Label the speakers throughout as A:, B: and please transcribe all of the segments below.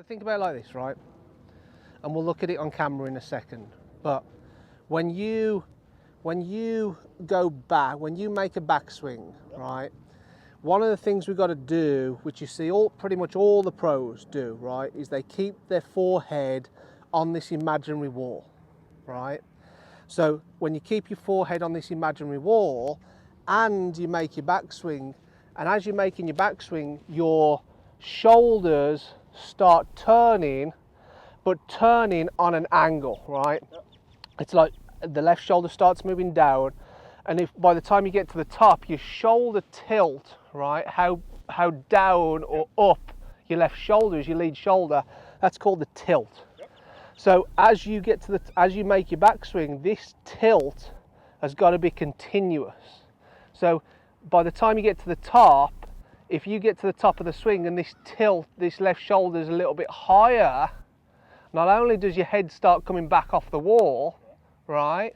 A: So think about it like this, right? And we'll look at it on camera in a second. But when you go back, when you make a backswing, right? One of the things we've got to do, which you see pretty much all the pros do, right, is they keep their forehead on this imaginary wall, right? So when you keep your forehead on this imaginary wall and you make your backswing, and as you're making your backswing, your shoulders start turning, but turning on an angle, right? It's like the left shoulder starts moving down, and if by the time you get to the top, your shoulder tilt, right, how down or up your left shoulder is, your lead shoulder, that's called the tilt. So as you get to as you make your backswing, this tilt has got to be continuous. So by the time you get to the top, if you get to the top of the swing and this tilt, this left shoulder is a little bit higher, not only does your head start coming back off the wall, right,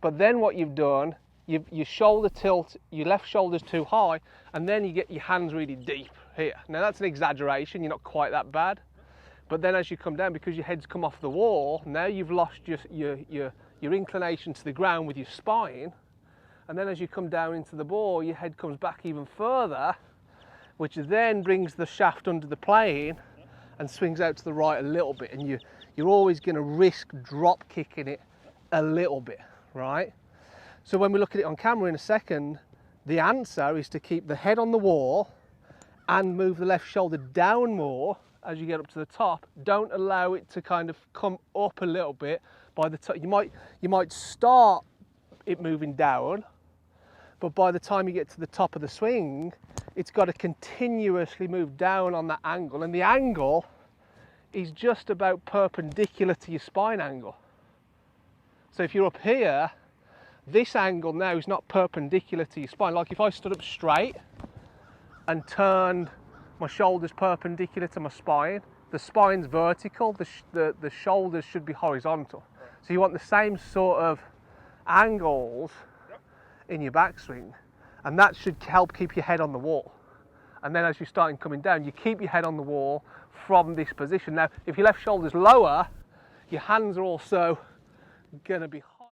A: but then what you've done, your shoulder tilt, your left shoulder's too high, and then you get your hands really deep here. Now that's an exaggeration, you're not quite that bad. But then as you come down, because your head's come off the wall, now you've lost your inclination to the ground with your spine. And then as you come down into the ball, your head comes back even further, which then brings the shaft under the plane and swings out to the right a little bit. And you're always going to risk drop kicking it a little bit, right? So when we look at it on camera in a second, the answer is to keep the head on the wall and move the left shoulder down more as you get up to the top. Don't allow it to kind of come up a little bit. By the time you might start it moving down, but by the time you get to the top of the swing, it's got to continuously move down on that angle, and the angle is just about perpendicular to your spine angle. So if you're up here, this angle now is not perpendicular to your spine. Like if I stood up straight and turned my shoulders perpendicular to my spine, the spine's vertical, the shoulders should be horizontal. So you want the same sort of angles in your backswing, and that should help keep your head on the wall. And then as you're starting coming down, you keep your head on the wall from this position. Now, if your left shoulder's lower, your hands are also gonna be